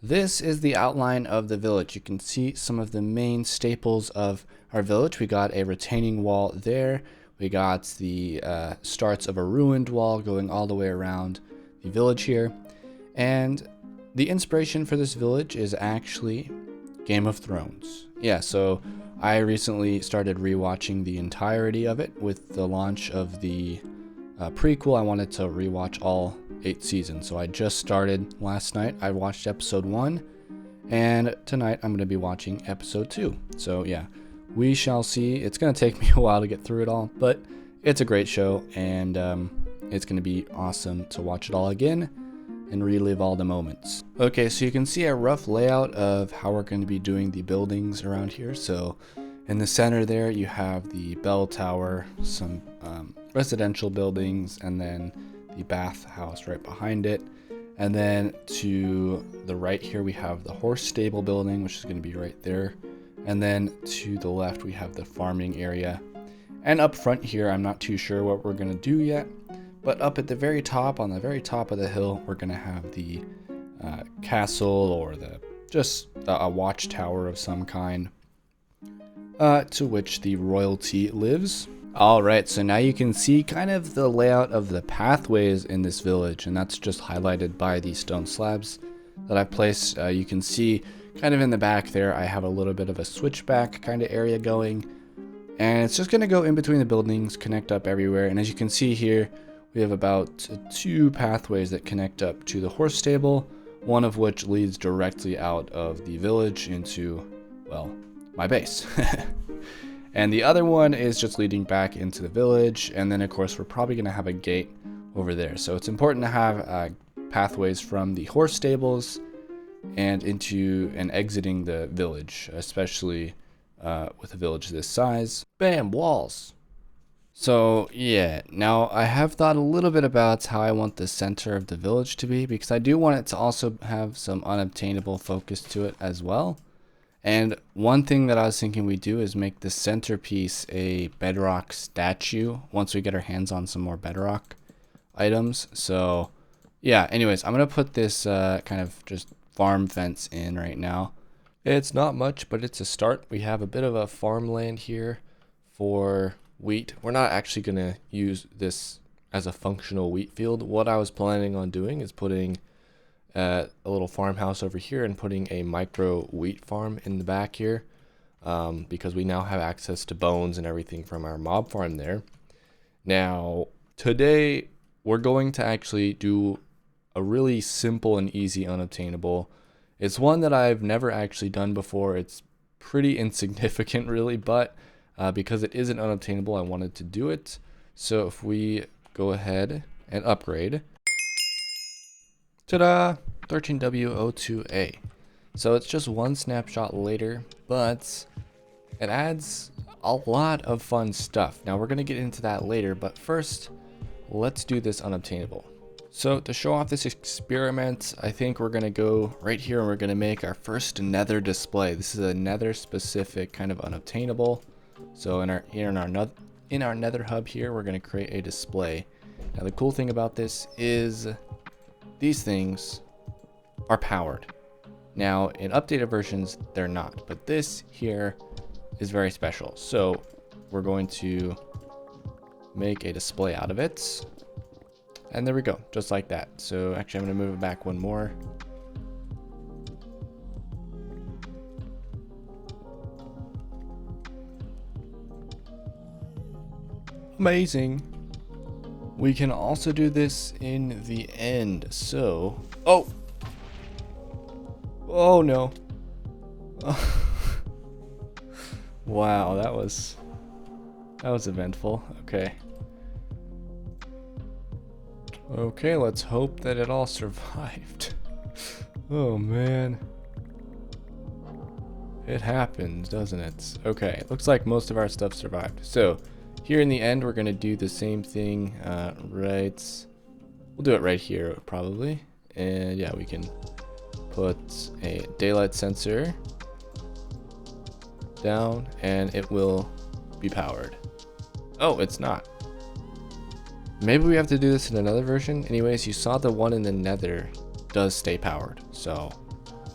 This is the outline of the village. You can see some of the main staples of our village. We got a retaining wall there. We got the starts of a ruined wall going all the way around the village here. And the inspiration for this village is actually Game of Thrones. Yeah, so I recently started rewatching the entirety of it with the launch of the prequel. I wanted to rewatch all 8 seasons, so I just started last night. I watched episode 1, and tonight I'm going to be watching episode 2. So yeah, we shall see. It's going to take me a while to get through it all, but it's a great show, and it's going to be awesome to watch it all again and relive all the moments. Okay, so you can see a rough layout of how we're going to be doing the buildings around here. So in the center there, you have the bell tower, some residential buildings, and then the bathhouse right behind it. And then to the right here, we have the horse stable building, which is going to be right there. And then to the left, we have the farming area. And up front here, I'm not too sure what we're going to do yet. But up at the very top, on the very top of the hill, we're going to have the castle, or just a watchtower of some kind, to which the royalty lives. Alright, so now you can see kind of the layout of the pathways in this village, and that's just highlighted by the stone slabs that I've placed. You can see kind of in the back there, I have a little bit of a switchback kind of area going, and it's just going to go in between the buildings, connect up everywhere. And as you can see here, we have about 2 pathways that connect up to the horse stable, one of which leads directly out of the village into, well, my base. And the other one is just leading back into the village. And then of course we're probably going to have a gate over there. So it's important to have pathways from the horse stables and into and exiting the village, especially with a village this size. Bam, walls. So yeah, now I have thought a little bit about how I want the center of the village to be, because I do want it to also have some unobtainable focus to it as well. And one thing that I was thinking we do is make the centerpiece a bedrock statue once we get our hands on some more bedrock items. So yeah, anyways, I'm going to put this kind of just farm fence in right now. It's not much, but it's a start. We have a bit of a farmland here for wheat. We're not actually going to use this as a functional wheat field. What I was planning on doing is putting a little farmhouse over here and putting a micro wheat farm in the back here, because we now have access to bones and everything from our mob farm there. Now today we're going to actually do a really simple and easy unobtainable. It's one that I've never actually done before. It's pretty insignificant really, but because it is an unobtainable, I wanted to do it. So if we go ahead and upgrade, ta-da! 13W02A. So it's just one snapshot later, but it adds a lot of fun stuff. Now we're going to get into that later, but first, let's do this unobtainable. So to show off this experiment, I think we're going to go right here and we're going to make our first nether display. This is a nether specific kind of unobtainable. So in our nether hub here, we're going to create a display. Now the cool thing about this is these things are powered. Now in updated versions they're not, but this here is very special. So we're going to make a display out of it, and there we go, just like that. So actually I'm going to move it back one more. Amazing. We can also do this in the end. So, oh no. Wow, that was eventful. Okay, let's hope that it all survived. Oh man. It happens, doesn't it? Okay, looks like most of our stuff survived. So here in the end, we're going to do the same thing, right? We'll do it right here, probably. And yeah, we can put a daylight sensor down, and it will be powered. Oh, it's not. Maybe we have to do this in another version. Anyways, you saw the one in the nether does stay powered. So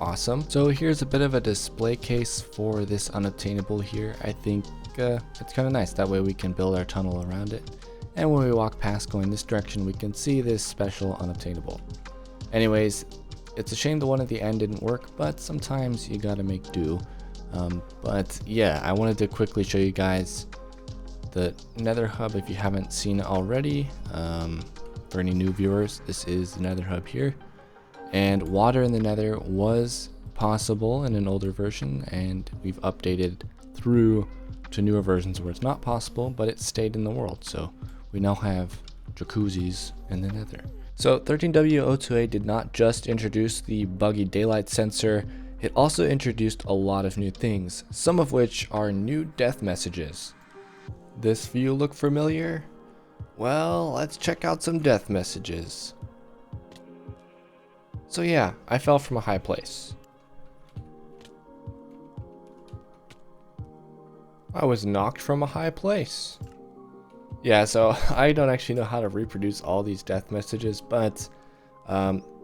Awesome. So here's a bit of a display case for this unobtainable here. I think it's kind of nice. That way we can build our tunnel around it. And when we walk past going this direction, we can see this special unobtainable. Anyways, it's a shame the one at the end didn't work, but sometimes you gotta make do. But yeah, I wanted to quickly show you guys the Nether hub if you haven't seen it already. For any new viewers, this is the Nether hub here. And water in the Nether was possible in an older version, and we've updated through to newer versions where it's not possible, but it stayed in the world. So we now have jacuzzis in the Nether. So 13W028 did not just introduce the buggy daylight sensor, it also introduced a lot of new things, some of which are new death messages. This view look familiar? Well, let's check out some death messages. So yeah, I fell from a high place. I was knocked from a high place. Yeah, so I don't actually know how to reproduce all these death messages, but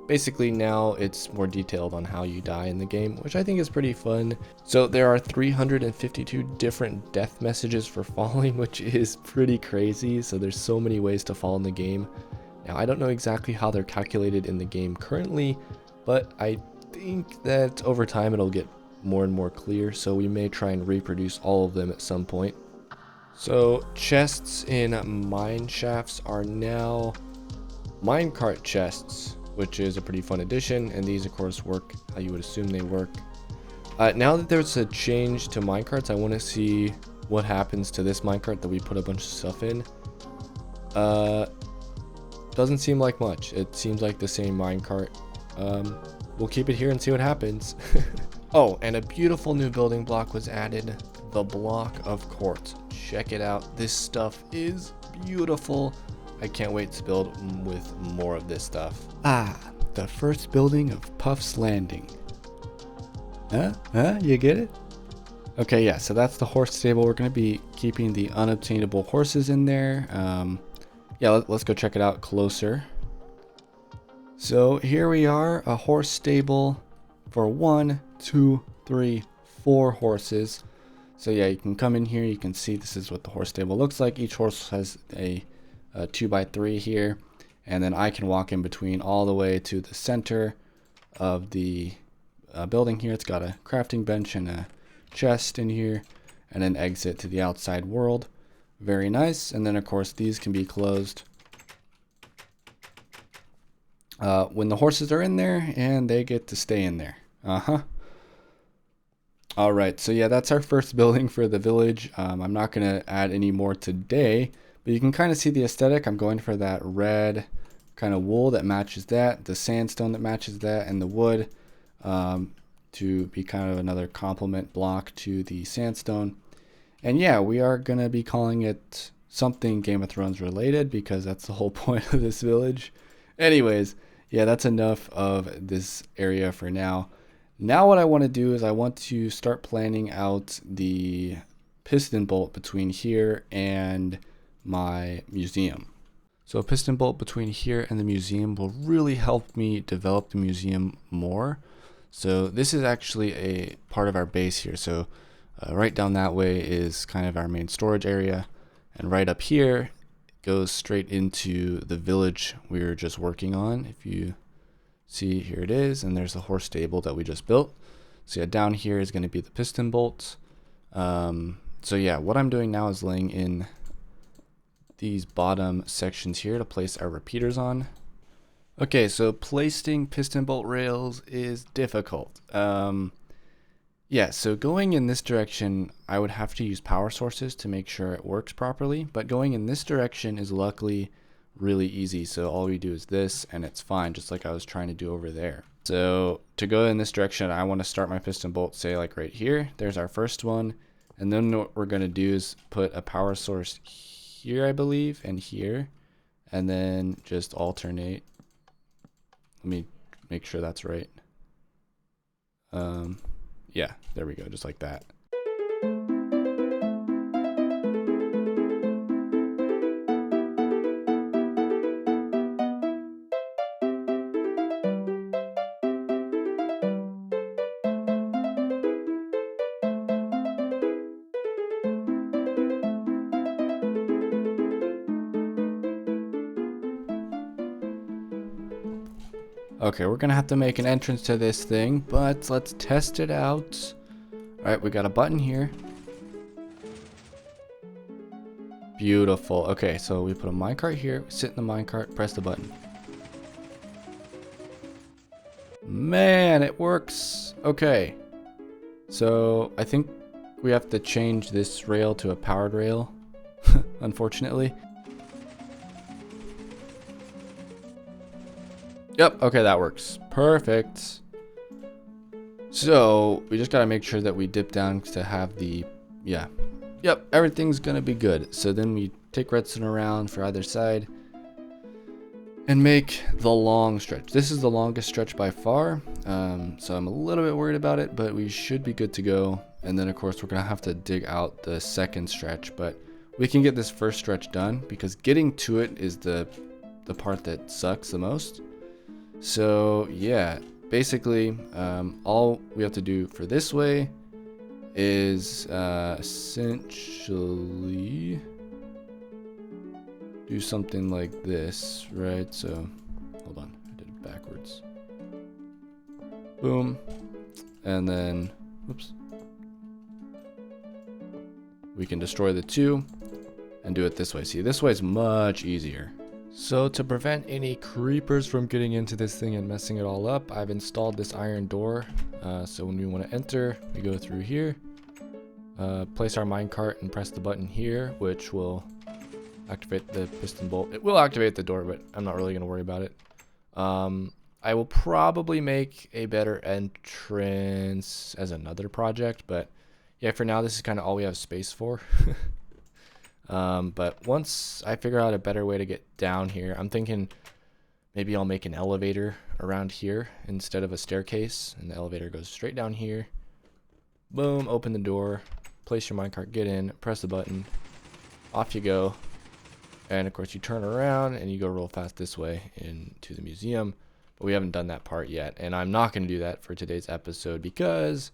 basically now it's more detailed on how you die in the game, which I think is pretty fun. So there are 352 different death messages for falling, which is pretty crazy. So there's so many ways to fall in the game. Now I don't know exactly how they're calculated in the game currently, but I think that over time it'll get more and more clear. So we may try and reproduce all of them at some point. So chests in mine shafts are now minecart chests, which is a pretty fun addition, and these of course work how you would assume they work. Now that there's a change to minecarts, I want to see what happens to this minecart that we put a bunch of stuff in. Doesn't seem like much. It seems like the same minecart. We'll keep it here and see what happens. Oh, and a beautiful new building block was added, the block of quartz. Check it out. This stuff is beautiful. I can't wait to build with more of this stuff. Ah, the first building of Puff's Landing. Huh? You get it? Okay, yeah, so that's the horse stable. We're going to be keeping the unobtainable horses in there. Yeah, let's go check it out closer. So here we are, a horse stable for 1, 2, 3, 4 horses. So yeah, you can come in here, you can see this is what the horse stable looks like. Each horse has a 2x3 here, and then I can walk in between all the way to the center of the building here. It's got a crafting bench and a chest in here, and an exit to the outside world. Very nice. And then of course these can be closed when the horses are in there, and they get to stay in there. All right, so yeah, that's our first building for the village. I'm not gonna add any more today, but you can kind of see the aesthetic. I'm going for that red kind of wool that matches that, the sandstone that matches that, and the wood to be kind of another complement block to the sandstone. And yeah, we are gonna be calling it something Game of Thrones related, because that's the whole point of this village. Anyways, yeah, that's enough of this area for now. Now what I want to do is I want to start planning out the piston bolt between here and my museum. So a piston bolt between here and the museum will really help me develop the museum more. So this is actually a part of our base here. So right down that way is kind of our main storage area, and right up here goes straight into the village we were just working on. If you see, here it is, and there's the horse stable that we just built. So yeah, down here is going to be the piston bolts. So yeah, what I'm doing now is laying in these bottom sections here to place our repeaters on. Okay, so placing piston bolt rails is difficult. Yeah, so going in this direction, I would have to use power sources to make sure it works properly, but going in this direction is luckily really easy. So all we do is this, and it's fine, just like I was trying to do over there. So to go in this direction, I want to start my piston bolt, say like right here. There's our first one, and then what we're going to do is put a power source here, I believe, and here, and then just alternate. Let me make sure that's right. Yeah, there we go, just like that. Okay, we're gonna have to make an entrance to this thing, but let's test it out. Alright, we got a button here. Beautiful. Okay, so we put a minecart here, sit in the minecart, press the button. Man, it works. Okay. So I think we have to change this rail to a powered rail, unfortunately. Yep, okay, that works. Perfect. So we just gotta make sure that we dip down to have the, yeah. Yep, everything's gonna be good. So then we take redstone around for either side and make the long stretch. This is the longest stretch by far, so I'm a little bit worried about it, but we should be good to go. And then of course we're gonna have to dig out the second stretch, but we can get this first stretch done because getting to it is the part that sucks the most. So yeah, basically all we have to do for this way is essentially do something like this, right? So hold on, I did it backwards. Boom. And then whoops, we can destroy the two and do it this way. See, this way is much easier. So to prevent any creepers from getting into this thing and messing it all up, I've installed this iron door. So when we want to enter, we go through here, place our minecart and press the button here, which will activate the piston bolt. It will activate the door, but I'm not really going to worry about it. I will probably make a better entrance as another project, but yeah, for now this is kind of all we have space for. But once I figure out a better way to get down here, I'm thinking maybe I'll make an elevator around here instead of a staircase, and the elevator goes straight down here. Boom, open the door, place your minecart, get in, press the button, off you go. And of course you turn around and you go real fast this way into the museum, but we haven't done that part yet. And I'm not going to do that for today's episode because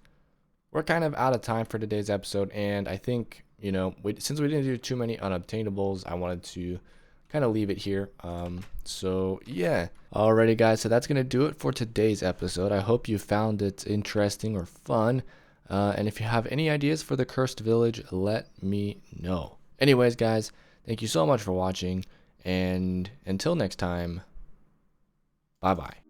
we're kind of out of time for today's episode. And I think, you know, since we didn't do too many unobtainables, I wanted to kind of leave it here. So yeah. Alrighty guys, so that's going to do it for today's episode. I hope you found it interesting or fun. And if you have any ideas for the cursed village, let me know. Anyways guys, thank you so much for watching, and until next time, bye-bye.